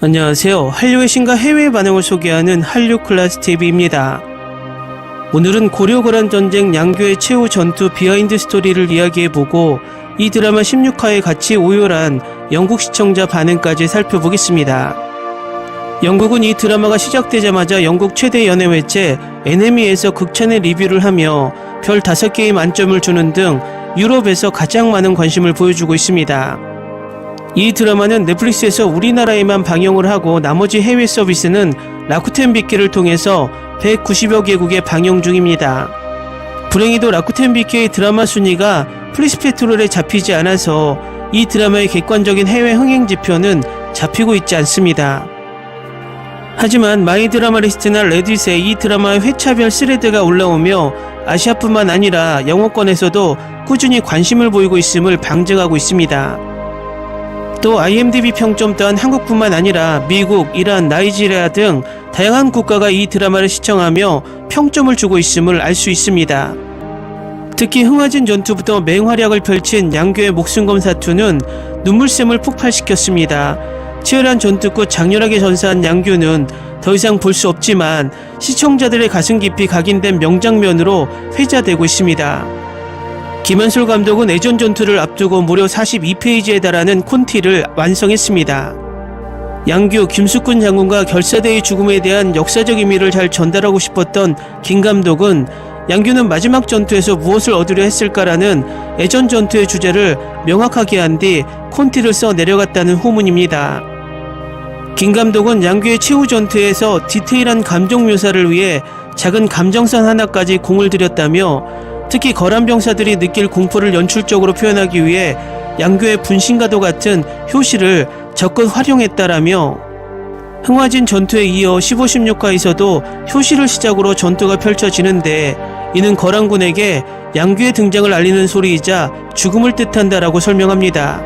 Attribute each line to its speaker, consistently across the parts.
Speaker 1: 안녕하세요. 한류의 신과 해외 반응을 소개하는 한류클라스TV입니다. 오늘은 고려거란 전쟁 양교의 최후 전투 비하인드 스토리를 이야기해보고 이 드라마 16화에 같이 오열한 영국 시청자 반응까지 살펴보겠습니다. 영국은 이 드라마가 시작되자마자 영국 최대 연예 매체 NME에서 극찬의 리뷰를 하며 별 5개의 만점을 주는 등 유럽에서 가장 많은 관심을 보여주고 있습니다. 이 드라마는 넷플릭스에서 우리나라에만 방영을 하고 나머지 해외 서비스는 라쿠텐 빅키를 통해서 190여 개국에 방영 중입니다. 불행히도 라쿠텐 빅키의 드라마 순위가 플리스페트롤에 잡히지 않아서 이 드라마의 객관적인 해외 흥행 지표는 잡히고 있지 않습니다. 하지만 마이 드라마 리스트나 레딧에 이 드라마의 회차별 스레드가 올라오며 아시아뿐만 아니라 영어권에서도 꾸준히 관심을 보이고 있음을 방증하고 있습니다. 또 IMDb 평점 또한 한국뿐만 아니라 미국, 이란, 나이지리아 등 다양한 국가가 이 드라마를 시청하며 평점을 주고 있음을 알 수 있습니다. 특히 흥화진 전투부터 맹활약을 펼친 양교의 목숨검 사투는 눈물샘을 폭발시켰습니다. 치열한 전투 끝 장렬하게 전사한 양교는 더 이상 볼 수 없지만 시청자들의 가슴 깊이 각인된 명장면으로 회자되고 있습니다. 김한솔 감독은 애전 전투를 앞두고 무려 42페이지에 달하는 콘티를 완성했습니다. 양교, 김숙군 장군과 결사대의 죽음에 대한 역사적 의미를 잘 전달하고 싶었던 김 감독은 양교는 마지막 전투에서 무엇을 얻으려 했을까라는 애전 전투의 주제를 명확하게 한 뒤 콘티를 써 내려갔다는 후문입니다. 김 감독은 양교의 최후 전투에서 디테일한 감정 묘사를 위해 작은 감정선 하나까지 공을 들였다며 특히 거란 병사들이 느낄 공포를 연출적으로 표현하기 위해 양교의 분신과도 같은 효시를 적극 활용했다라며 흥화진 전투에 이어 15, 16화에서도 효시를 시작으로 전투가 펼쳐지는데 이는 거란군에게 양교의 등장을 알리는 소리이자 죽음을 뜻한다라고 설명합니다.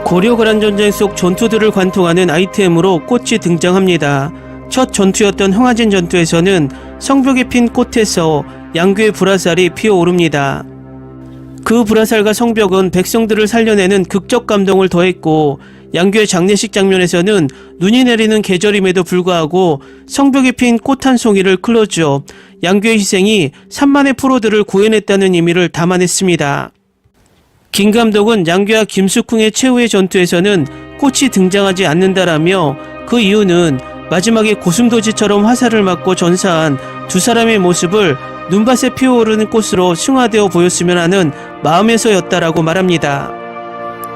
Speaker 1: 고려거란 전쟁 속 전투들을 관통하는 아이템으로 꽃이 등장합니다. 첫 전투였던 흥화진 전투에서는 성벽에 핀 꽃에서 양교의 불화살이 피어오릅니다. 그 불화살과 성벽은 백성들을 살려내는 극적 감동을 더했고 양교의 장례식 장면에서는 눈이 내리는 계절임에도 불구하고 성벽에 핀 꽃 한 송이를 클로즈업, 양교의 희생이 3만의 프로들을 구해냈다는 의미를 담아냈습니다. 김 감독은 양교와 김숙궁의 최후의 전투에서는 꽃이 등장하지 않는다라며 그 이유는 마지막에 고슴도치처럼 화살을 맞고 전사한 두 사람의 모습을 눈밭에 피어오르는 꽃으로 승화되어 보였으면 하는 마음에서였다라고 말합니다.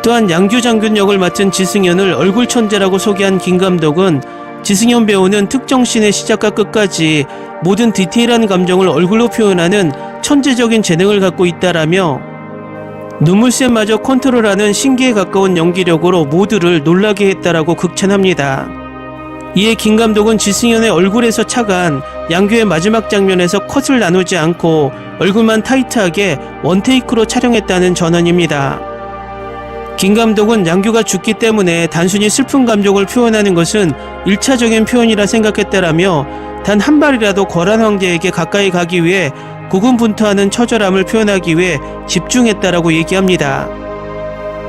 Speaker 1: 또한 양교 장군 역을 맡은 지승현을 얼굴 천재라고 소개한 김 감독은 지승현 배우는 특정 씬의 시작과 끝까지 모든 디테일한 감정을 얼굴로 표현하는 천재적인 재능을 갖고 있다라며 눈물샘마저 컨트롤하는 신기에 가까운 연기력으로 모두를 놀라게 했다라고 극찬합니다. 이에 김 감독은 지승현의 얼굴에서 착안 양교의 마지막 장면에서 컷을 나누지 않고 얼굴만 타이트하게 원테이크로 촬영했다는 전언입니다. 김 감독은 양교가 죽기 때문에 단순히 슬픈 감정을 표현하는 것은 1차적인 표현이라 생각했다라며 단 한 발이라도 거란 황제에게 가까이 가기 위해 고군분투하는 처절함을 표현하기 위해 집중했다라고 얘기합니다.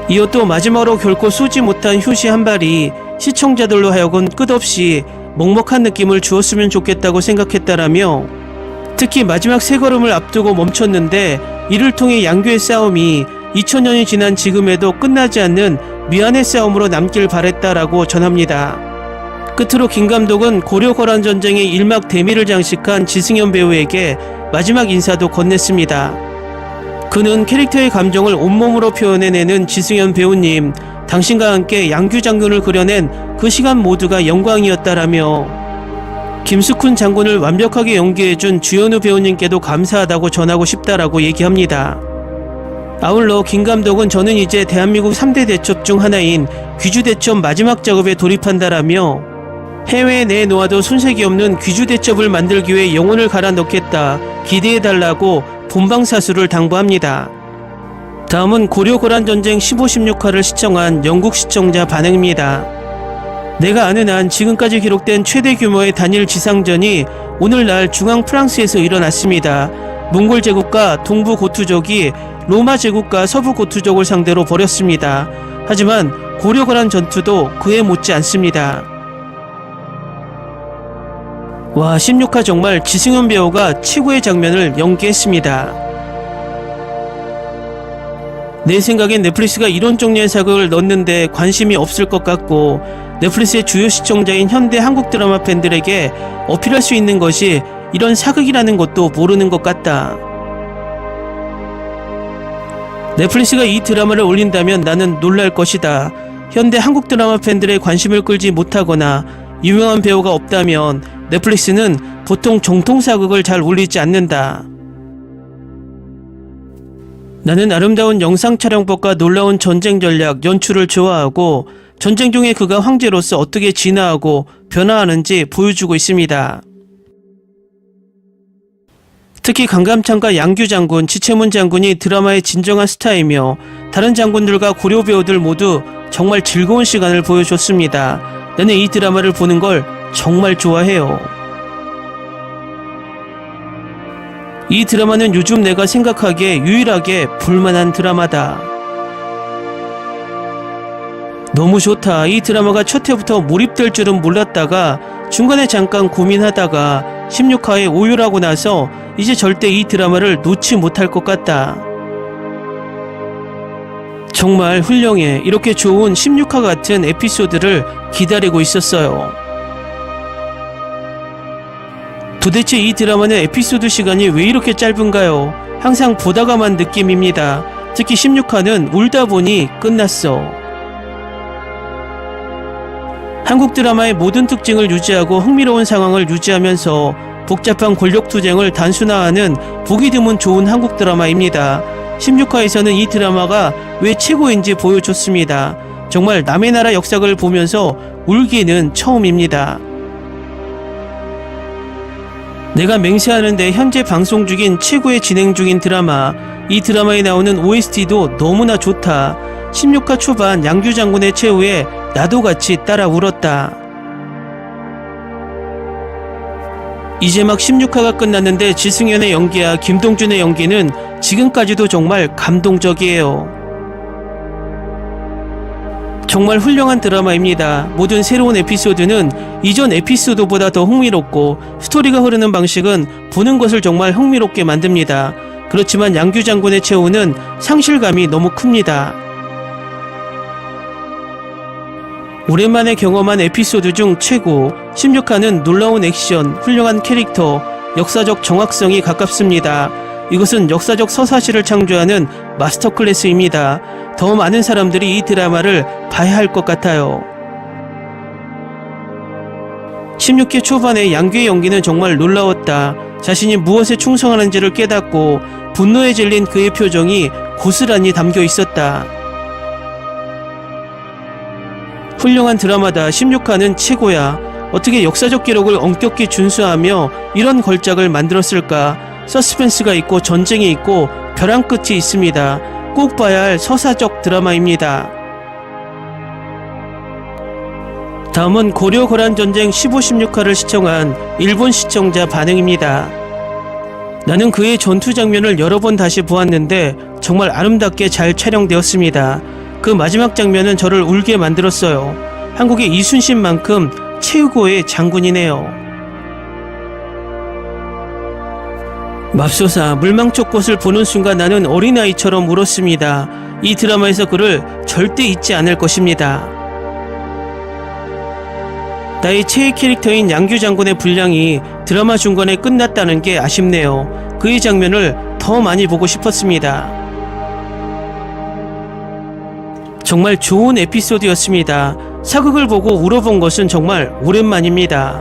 Speaker 1: 이어 또 마지막으로 결코 쏘지 못한 효시 한 발이 시청자들로 하여금 끝없이 먹먹한 느낌을 주었으면 좋겠다고 생각했다라며 특히 마지막 세 걸음을 앞두고 멈췄는데 이를 통해 양교의 싸움이 2000년이 지난 지금에도 끝나지 않는 미안의 싸움으로 남길 바랬다라고 전합니다. 끝으로 김 감독은 고려거란 전쟁의 일막 대미를 장식한 지승현 배우에게 마지막 인사도 건넸습니다. 그는 캐릭터의 감정을 온몸으로 표현해내는 지승현 배우님, 당신과 함께 양교 장군을 그려낸 그 시간 모두가 영광이었다라며 김숙훈 장군을 완벽하게 연기해준 주현우 배우님께도 감사하다고 전하고 싶다라고 얘기합니다. 아울러 김 감독은 저는 이제 대한민국 3대 대첩 중 하나인 귀주대첩 마지막 작업에 돌입한다라며 해외에 내놓아도 손색이 없는 귀주대첩을 만들기 위해 영혼을 갈아 넣겠다, 기대해달라고 본방사수를 당부합니다. 다음은 고려거란 전쟁 15, 16화를 시청한 영국 시청자 반응입니다. 내가 아는 한 지금까지 기록된 최대 규모의 단일 지상전이 오늘날 중앙 프랑스에서 일어났습니다. 몽골 제국과 동부 고투족이 로마 제국과 서부 고투족을 상대로 벌였습니다. 하지만 고려관한 전투도 그에 못지 않습니다. 와, 16화 정말 지승현 배우가 최고의 장면을 연기했습니다. 내 생각엔 넷플릭스가 이런 종류의 사극을 넣는데 관심이 없을 것 같고, 넷플릭스의 주요 시청자인 현대 한국 드라마 팬들에게 어필할 수 있는 것이 이런 사극이라는 것도 모르는 것 같다. 넷플릭스가 이 드라마를 올린다면 나는 놀랄 것이다. 현대 한국 드라마 팬들의 관심을 끌지 못하거나 유명한 배우가 없다면 넷플릭스는 보통 정통 사극을 잘 올리지 않는다. 나는 아름다운 영상 촬영법과 놀라운 전쟁 전략, 연출을 좋아하고 전쟁 중에 그가 황제로서 어떻게 진화하고 변화하는지 보여주고 있습니다. 특히 강감찬과 양규 장군, 지채문 장군이 드라마의 진정한 스타이며 다른 장군들과 고려 배우들 모두 정말 즐거운 시간을 보여줬습니다. 나는 이 드라마를 보는 걸 정말 좋아해요. 이 드라마는 요즘 내가 생각하기에 유일하게 볼만한 드라마다. 너무 좋다. 이 드라마가 첫 회부터 몰입될 줄은 몰랐다가 중간에 잠깐 고민하다가 16화에 오열하고 나서 이제 절대 이 드라마를 놓지 못할 것 같다. 정말 훌륭해. 이렇게 좋은 16화 같은 에피소드를 기다리고 있었어요. 도대체 이 드라마는 에피소드 시간이 왜 이렇게 짧은가요? 항상 보다가만 느낌입니다. 특히 16화는 울다 보니 끝났어. 한국 드라마의 모든 특징을 유지하고 흥미로운 상황을 유지하면서 복잡한 권력투쟁을 단순화하는 보기 드문 좋은 한국 드라마입니다. 16화에서는 이 드라마가 왜 최고인지 보여줬습니다. 정말 남의 나라 역사를 보면서 울기는 처음입니다. 내가 맹세하는데 현재 방송 중인 최고의 진행 중인 드라마, 이 드라마에 나오는 OST도 너무나 좋다. 16화 초반 양규 장군의 최후에 나도 같이 따라 울었다. 이제 막 16화가 끝났는데 지승현의 연기와 김동준의 연기는 지금까지도 정말 감동적이에요. 정말 훌륭한 드라마입니다. 모든 새로운 에피소드는 이전 에피소드보다 더 흥미롭고 스토리가 흐르는 방식은 보는 것을 정말 흥미롭게 만듭니다. 그렇지만 양규 장군의 최후는 상실감이 너무 큽니다. 오랜만에 경험한 에피소드 중 최고. 16화는 놀라운 액션, 훌륭한 캐릭터, 역사적 정확성이 가깝습니다. 이것은 역사적 서사시를 창조하는 마스터 클래스입니다. 더 많은 사람들이 이 드라마를 봐야 할 것 같아요. 16회 초반에 양규의 연기는 정말 놀라웠다. 자신이 무엇에 충성하는지를 깨닫고 분노에 질린 그의 표정이 고스란히 담겨 있었다. 훌륭한 드라마다. 16화는 최고야. 어떻게 역사적 기록을 엄격히 준수하며 이런 걸작을 만들었을까? 서스펜스가 있고 전쟁이 있고 벼랑 끝이 있습니다. 꼭 봐야 할 서사적 드라마입니다. 다음은 고려 거란전쟁 15, 16화를 시청한 일본 시청자 반응입니다. 나는 그의 전투 장면을 여러 번 다시 보았는데 정말 아름답게 잘 촬영되었습니다. 그 마지막 장면은 저를 울게 만들었어요. 한국의 이순신만큼 최고의 장군이네요. 맙소사, 물망초꽃을 보는 순간 나는 어린아이처럼 울었습니다. 이 드라마에서 그를 절대 잊지 않을 것입니다. 나의 최애 캐릭터인 양규 장군의 분량이 드라마 중간에 끝났다는 게 아쉽네요. 그의 장면을 더 많이 보고 싶었습니다. 정말 좋은 에피소드였습니다. 사극을 보고 울어본 것은 정말 오랜만입니다.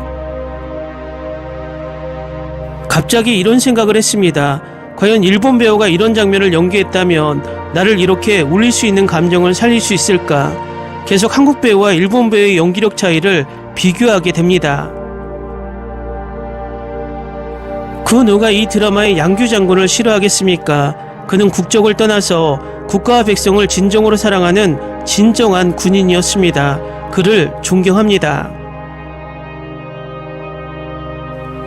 Speaker 1: 갑자기 이런 생각을 했습니다. 과연 일본 배우가 이런 장면을 연기했다면 나를 이렇게 울릴 수 있는 감정을 살릴 수 있을까? 계속 한국 배우와 일본 배우의 연기력 차이를 비교하게 됩니다. 그 누가 이 드라마의 양규 장군을 싫어하겠습니까? 그는 국적을 떠나서 국가와 백성을 진정으로 사랑하는 진정한 군인이었습니다. 그를 존경합니다.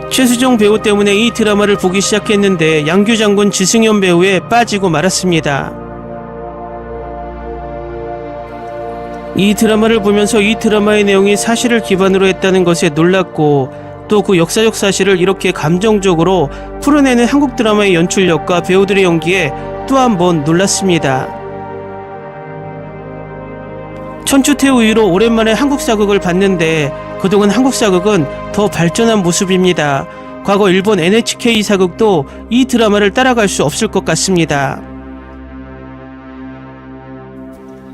Speaker 1: 최수정 배우 때문에 이 드라마를 보기 시작했는데 양규 장군 지승현 배우에 빠지고 말았습니다. 이 드라마를 보면서 이 드라마의 내용이 사실을 기반으로 했다는 것에 놀랐고, 또 그 역사적 사실을 이렇게 감정적으로 풀어내는 한국 드라마의 연출력과 배우들의 연기에 또 한 번 놀랐습니다. 천추태후 이후로 오랜만에 한국 사극을 봤는데 그동안 한국 사극은 더 발전한 모습입니다. 과거 일본 NHK 사극도 이 드라마를 따라갈 수 없을 것 같습니다.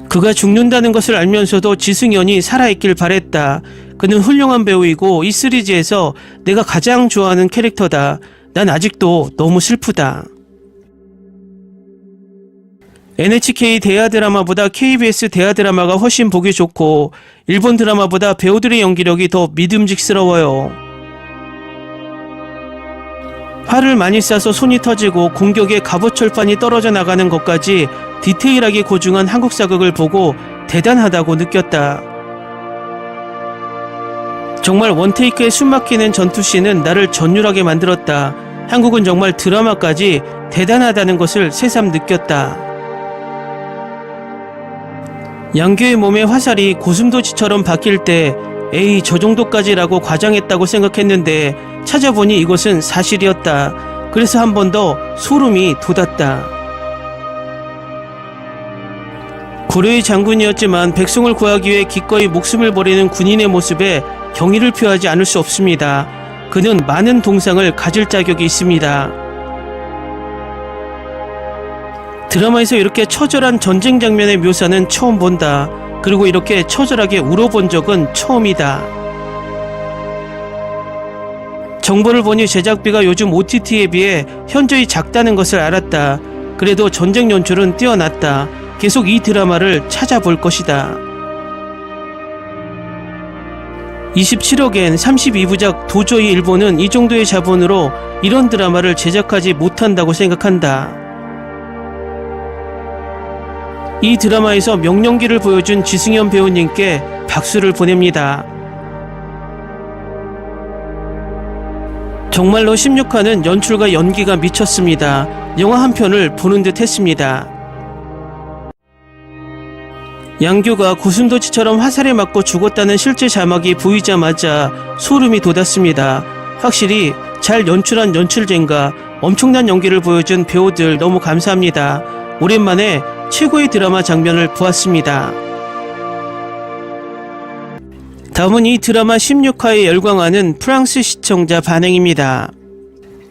Speaker 1: 그가 죽는다는 것을 알면서도 지승연이 살아있길 바랬다. 그는 훌륭한 배우이고 이 시리즈에서 내가 가장 좋아하는 캐릭터다. 난 아직도 너무 슬프다. NHK 대하 드라마보다 KBS 대하 드라마가 훨씬 보기 좋고 일본 드라마보다 배우들의 연기력이 더 믿음직스러워요. 활을 많이 쏴서 손이 터지고 공격에 갑옷철판이 떨어져 나가는 것까지 디테일하게 고증한 한국 사극을 보고 대단하다고 느꼈다. 정말 원테이크에 숨막히는 전투씬은 나를 전율하게 만들었다. 한국은 정말 드라마까지 대단하다는 것을 새삼 느꼈다. 양규의 몸에 화살이 고슴도치처럼 박힐 때 에이 저 정도까지라고 과장했다고 생각했는데 찾아보니 이것은 사실이었다. 그래서 한 번 더 소름이 돋았다. 고려의 장군이었지만 백성을 구하기 위해 기꺼이 목숨을 버리는 군인의 모습에 경의를 표하지 않을 수 없습니다. 그는 많은 동상을 가질 자격이 있습니다. 드라마에서 이렇게 처절한 전쟁 장면의 묘사는 처음 본다. 그리고 이렇게 처절하게 울어본 적은 처음이다. 정보를 보니 제작비가 요즘 OTT에 비해 현저히 작다는 것을 알았다. 그래도 전쟁 연출은 뛰어났다. 계속 이 드라마를 찾아볼 것이다. 27억엔 32부작 도저히 일본은 이 정도의 자본으로 이런 드라마를 제작하지 못한다고 생각한다. 이 드라마에서 명령기를 보여준 지승연 배우님께 박수를 보냅니다. 정말로 16화는 연출과 연기가 미쳤습니다. 영화 한 편을 보는 듯 했습니다. 양규가 고슴도치처럼 화살에 맞고 죽었다는 실제 자막이 보이자마자 소름이 돋았습니다. 확실히 잘 연출한 연출진과 엄청난 연기를 보여준 배우들 너무 감사합니다. 오랜만에 최고의 드라마 장면을 보았습니다. 다음은 이 드라마 16화에 열광하는 프랑스 시청자 반응입니다.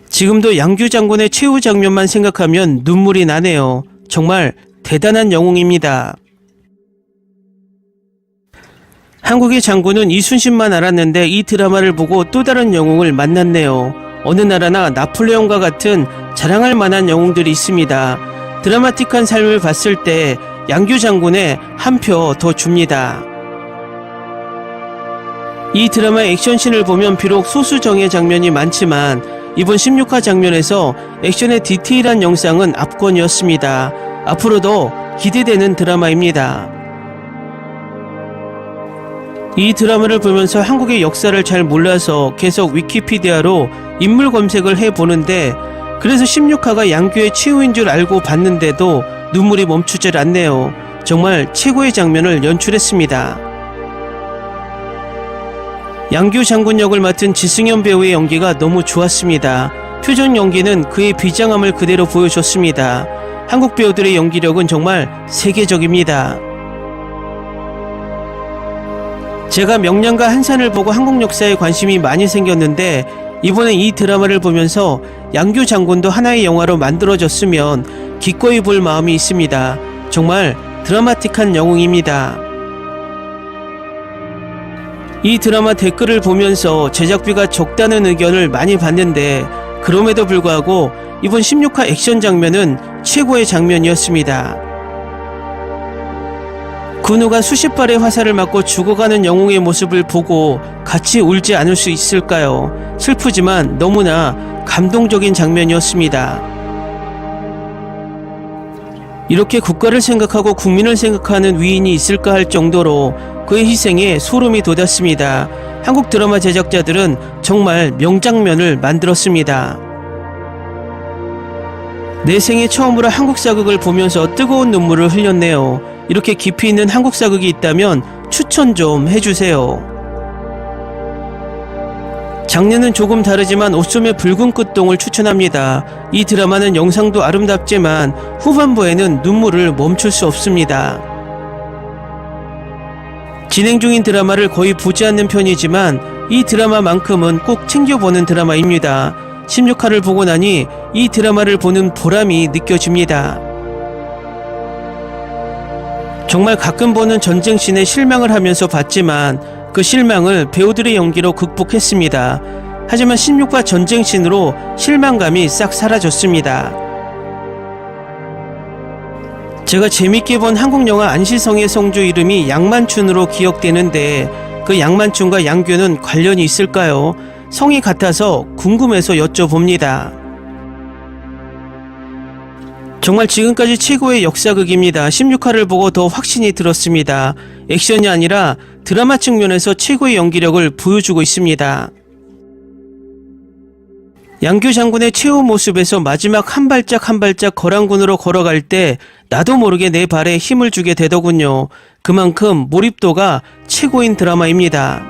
Speaker 1: 지금도 양규 장군의 최후 장면만 생각하면 눈물이 나네요. 정말 대단한 영웅입니다. 한국의 장군은 이순신만 알았는데 이 드라마를 보고 또 다른 영웅을 만났네요. 어느 나라나 나폴레옹과 같은 자랑할 만한 영웅들이 있습니다. 드라마틱한 삶을 봤을 때 양규 장군에 한 표 더 줍니다. 이 드라마의 액션씬을 보면 비록 소수정예 장면이 많지만 이번 16화 장면에서 액션의 디테일한 영상은 압권이었습니다. 앞으로도 기대되는 드라마입니다. 이 드라마를 보면서 한국의 역사를 잘 몰라서 계속 위키피디아로 인물 검색을 해보는데 그래서 16화가 양규의 최후인 줄 알고 봤는데도 눈물이 멈추질 않네요. 정말 최고의 장면을 연출했습니다. 양규 장군 역을 맡은 지승연 배우의 연기가 너무 좋았습니다. 표정 연기는 그의 비장함을 그대로 보여줬습니다. 한국 배우들의 연기력은 정말 세계적입니다. 제가 명량과 한산을 보고 한국 역사에 관심이 많이 생겼는데 이번에 이 드라마를 보면서 양규 장군도 하나의 영화로 만들어졌으면 기꺼이 볼 마음이 있습니다. 정말 드라마틱한 영웅입니다. 이 드라마 댓글을 보면서 제작비가 적다는 의견을 많이 봤는데 그럼에도 불구하고 이번 16화 액션 장면은 최고의 장면이었습니다. 군우가 수십 발의 화살을 맞고 죽어가는 영웅의 모습을 보고 같이 울지 않을 수 있을까요? 슬프지만 너무나 감동적인 장면이었습니다. 이렇게 국가를 생각하고 국민을 생각하는 위인이 있을까 할 정도로 그의 희생에 소름이 돋았습니다. 한국 드라마 제작자들은 정말 명장면을 만들었습니다. 내 생애 처음으로 한국 사극을 보면서 뜨거운 눈물을 흘렸네요. 이렇게 깊이 있는 한국 사극이 있다면 추천 좀 해주세요. 장르는 조금 다르지만 옷소매 붉은 끝동을 추천합니다. 이 드라마는 영상도 아름답지만 후반부에는 눈물을 멈출 수 없습니다. 진행 중인 드라마를 거의 보지 않는 편이지만 이 드라마만큼은 꼭 챙겨보는 드라마입니다. 16화를 보고 나니 이 드라마를 보는 보람이 느껴집니다. 정말 가끔 보는 전쟁씬에 실망을 하면서 봤지만 그 실망을 배우들의 연기로 극복했습니다. 하지만 16화 전쟁씬으로 실망감이 싹 사라졌습니다. 제가 재밌게 본 한국 영화 안시성의 성조 이름이 양만춘으로 기억되는데 그 양만춘과 양규는 관련이 있을까요? 성이 같아서 궁금해서 여쭤봅니다. 정말 지금까지 최고의 역사극입니다. 16화를 보고 더 확신이 들었습니다. 액션이 아니라 드라마 측면에서 최고의 연기력을 보여주고 있습니다. 양규 장군의 최후 모습에서 마지막 한 발짝 한 발짝 거란군으로 걸어갈 때 나도 모르게 내 발에 힘을 주게 되더군요. 그만큼 몰입도가 최고인 드라마입니다.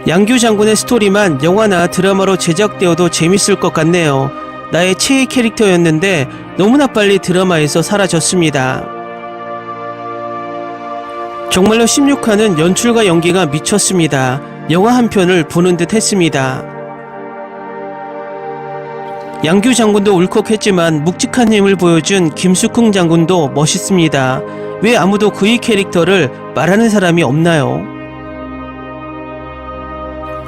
Speaker 1: 양규 장군의 스토리만 영화나 드라마로 제작되어도 재밌을 것 같네요. 나의 최애 캐릭터였는데 너무나 빨리 드라마에서 사라졌습니다. 정말로 16화는 연출과 연기가 미쳤습니다. 영화 한 편을 보는 듯 했습니다. 양규 장군도 울컥했지만 묵직한 힘을 보여준 김숙흥 장군도 멋있습니다. 왜 아무도 그의 캐릭터를 말하는 사람이 없나요?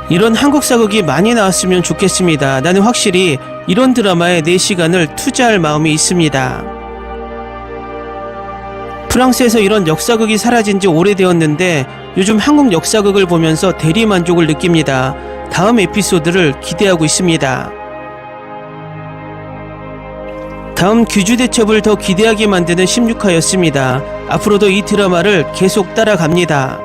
Speaker 1: 이런 한국 사극이 많이 나왔으면 좋겠습니다. 나는 확실히 이런 드라마에 내 시간을 투자할 마음이 있습니다. 프랑스에서 이런 역사극이 사라진 지 오래되었는데 요즘 한국 역사극을 보면서 대리만족을 느낍니다. 다음 에피소드를 기대하고 있습니다. 다음 귀주대첩을 더 기대하게 만드는 16화였습니다. 앞으로도 이 드라마를 계속 따라갑니다.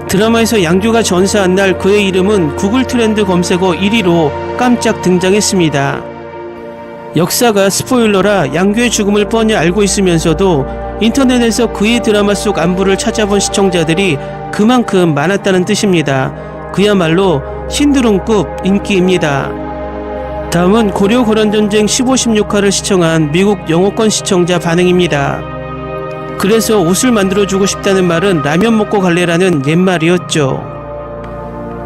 Speaker 1: 드라마에서 양규가 전사한 날 그의 이름은 구글 트렌드 검색어 1위로 깜짝 등장했습니다. 역사가 스포일러라 양규의 죽음을 뻔히 알고 있으면서도 인터넷에서 그의 드라마 속 안부를 찾아본 시청자들이 그만큼 많았다는 뜻입니다. 그야말로 신드롬급 인기입니다. 다음은 고려 고란전쟁 15, 16화를 시청한 미국 영어권 시청자 반응입니다. 그래서 옷을 만들어주고 싶다는 말은 라면 먹고 갈래라는 옛말이었죠.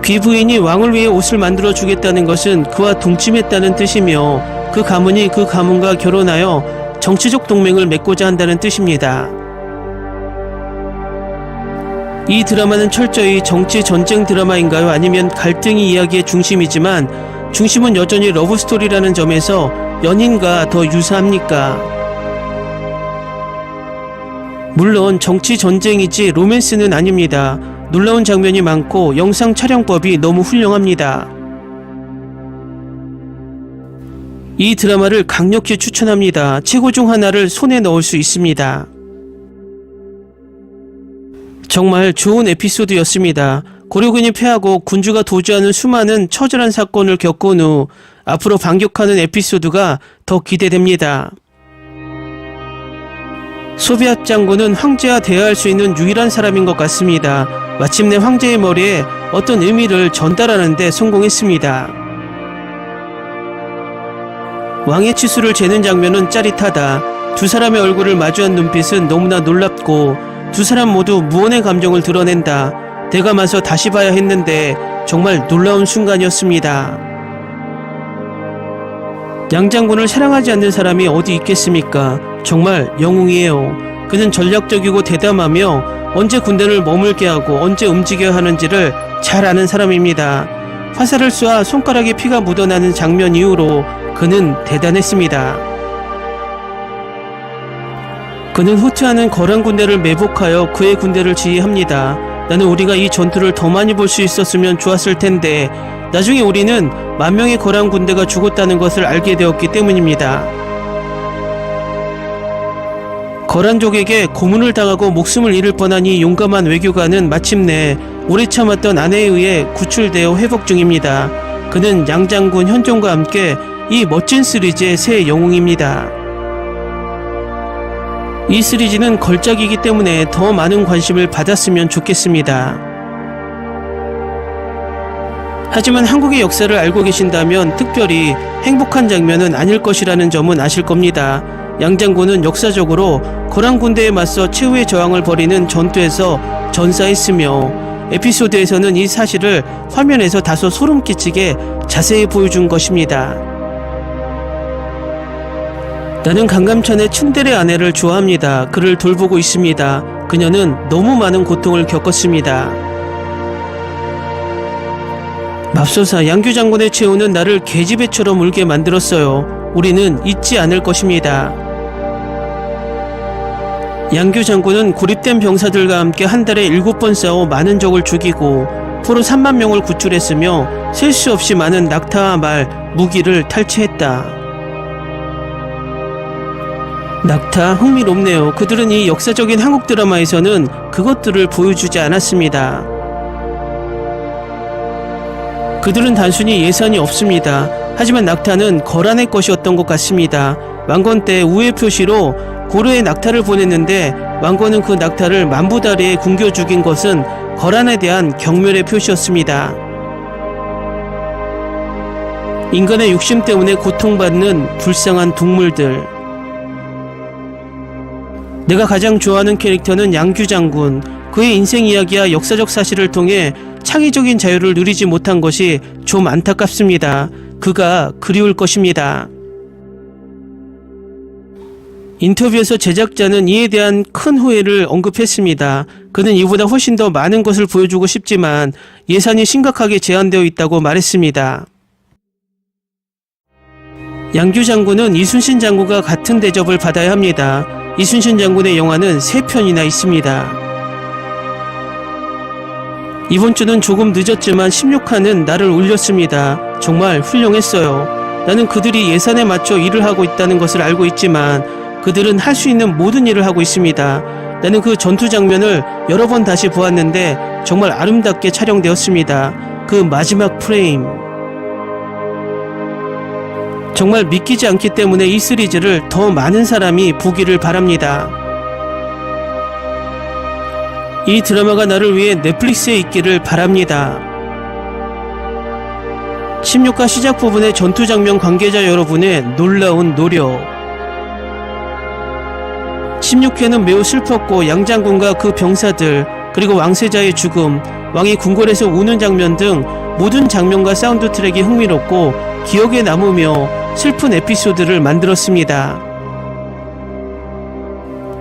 Speaker 1: 귀부인이 왕을 위해 옷을 만들어주겠다는 것은 그와 동침했다는 뜻이며 그 가문이 그 가문과 결혼하여 정치적 동맹을 맺고자 한다는 뜻입니다. 이 드라마는 철저히 정치 전쟁 드라마인가요? 아니면 갈등이 이야기의 중심이지만 중심은 여전히 러브스토리라는 점에서 연인과 더 유사합니까? 물론 정치 전쟁이지 로맨스는 아닙니다. 놀라운 장면이 많고 영상 촬영법이 너무 훌륭합니다. 이 드라마를 강력히 추천합니다. 최고 중 하나를 손에 넣을 수 있습니다. 정말 좋은 에피소드였습니다. 고려군이 패하고 군주가 도주하는 수많은 처절한 사건을 겪은 후 앞으로 반격하는 에피소드가 더 기대됩니다. 소비앗 장군은 황제와 대화할 수 있는 유일한 사람인 것 같습니다. 마침내 황제의 머리에 어떤 의미를 전달하는 데 성공했습니다. 왕의 치수를 재는 장면은 짜릿하다. 두 사람의 얼굴을 마주한 눈빛은 너무나 놀랍고 두 사람 모두 무언의 감정을 드러낸다. 대감아서 다시 봐야 했는데 정말 놀라운 순간이었습니다. 양 장군을 사랑하지 않는 사람이 어디 있겠습니까? 정말 영웅이에요. 그는 전략적이고 대담하며 언제 군대를 머물게 하고 언제 움직여야 하는지를 잘 아는 사람입니다. 화살을 쏘아 손가락에 피가 묻어나는 장면 이후로 그는 대단했습니다. 그는 후퇴하는 거란 군대를 매복하여 그의 군대를 지휘합니다. 나는 우리가 이 전투를 더 많이 볼 수 있었으면 좋았을 텐데 나중에 우리는 만 명의 거란 군대가 죽었다는 것을 알게 되었기 때문입니다. 거란족에게 고문을 당하고 목숨을 잃을 뻔한 이 용감한 외교관은 마침내 오래 참았던 아내에 의해 구출되어 회복 중입니다. 그는 양 장군 현종과 함께 이 멋진 시리즈의 새 영웅입니다. 이 시리즈는 걸작이기 때문에 더 많은 관심을 받았으면 좋겠습니다. 하지만 한국의 역사를 알고 계신다면 특별히 행복한 장면은 아닐 것이라는 점은 아실 겁니다. 양 장군은 역사적으로 거란 군대에 맞서 최후의 저항을 벌이는 전투에서 전사했으며 에피소드에서는 이 사실을 화면에서 다소 소름 끼치게 자세히 보여준 것입니다. 나는 강감찬의 츤데레 아내를 좋아합니다. 그를 돌보고 있습니다. 그녀는 너무 많은 고통을 겪었습니다. 맙소사, 양규 장군의 최후는 나를 계집애처럼 울게 만들었어요. 우리는 잊지 않을 것입니다. 양규 장군은 고립된 병사들과 함께 한 달에 7번 싸워 많은 적을 죽이고 포로 3만 명을 구출했으며 셀 수 없이 많은 낙타와 말, 무기를 탈취했다. 낙타, 흥미롭네요. 그들은 이 역사적인 한국 드라마에서는 그것들을 보여주지 않았습니다. 그들은 단순히 예산이 없습니다. 하지만 낙타는 거란의 것이었던 것 같습니다. 왕건 때 우회 표시로 고려에 낙타를 보냈는데 왕건은 그 낙타를 만부다리에 굶겨 죽인 것은 거란에 대한 경멸의 표시였습니다. 인간의 욕심 때문에 고통받는 불쌍한 동물들. 내가 가장 좋아하는 캐릭터는 양규 장군. 그의 인생 이야기와 역사적 사실을 통해 창의적인 자유를 누리지 못한 것이 좀 안타깝습니다. 그가 그리울 것입니다. 인터뷰에서 제작자는 이에 대한 큰 후회를 언급했습니다. 그는 이보다 훨씬 더 많은 것을 보여주고 싶지만 예산이 심각하게 제한되어 있다고 말했습니다. 양규 장군은 이순신 장군과 같은 대접을 받아야 합니다. 이순신 장군의 영화는 3편이나 있습니다. 이번 주는 조금 늦었지만 16화는 나를 울렸습니다. 정말 훌륭했어요. 나는 그들이 예산에 맞춰 일을 하고 있다는 것을 알고 있지만 그들은 할 수 있는 모든 일을 하고 있습니다. 나는 그 전투 장면을 여러 번 다시 보았는데 정말 아름답게 촬영되었습니다. 그 마지막 프레임. 정말 믿기지 않기 때문에 이 시리즈를 더 많은 사람이 보기를 바랍니다. 이 드라마가 나를 위해 넷플릭스에 있기를 바랍니다. 16화 시작 부분의 전투 장면 관계자 여러분의 놀라운 노력. 16회는 매우 슬펐고 양장군과 그 병사들, 그리고 왕세자의 죽음, 왕이 궁궐에서 우는 장면 등 모든 장면과 사운드 트랙이 흥미롭고 기억에 남으며 슬픈 에피소드를 만들었습니다.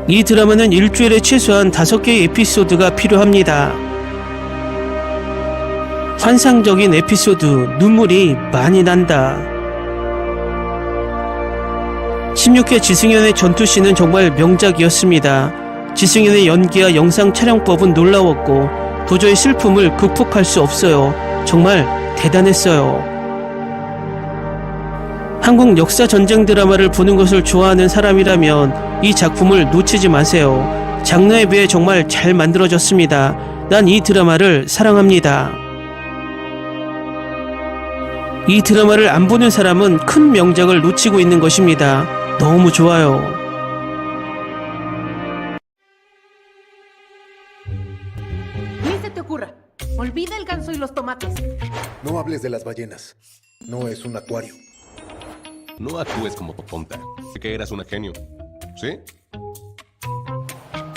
Speaker 1: 이 드라마는 일주일에 최소한 5개의 에피소드가 필요합니다. 환상적인 에피소드, 눈물이 많이 난다. 16회 지승현의 전투씬은 정말 명작이었습니다. 지승현의 연기와 영상 촬영법은 놀라웠고 도저히 슬픔을 극복할 수 없어요. 정말 대단했어요. 한국 역사 전쟁 드라마를 보는 것을 좋아하는 사람이라면 이 작품을 놓치지 마세요. 장르에 비해 정말 잘 만들어졌습니다. 난 이 드라마를 사랑합니다. 이 드라마를 안 보는 사람은 큰 명작을 놓치고 있는 것입니다. 너무 좋아요.
Speaker 2: Ni se te ocurra. Olvida el ganso y los tomates.
Speaker 3: No hables de las ballenas. No es un acuario.
Speaker 4: No actúes como tonta. Que eras una genio. ¿Sí?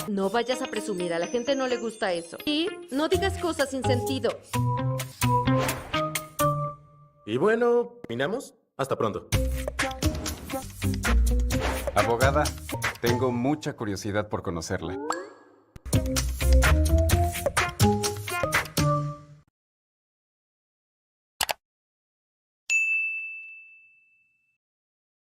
Speaker 5: No vayas a presumir, a la gente no le gusta eso. Y no digas cosas sin sentido.
Speaker 6: Y bueno, ¿terminamos? Hasta pronto.
Speaker 7: Abogada, tengo mucha curiosidad por conocerla.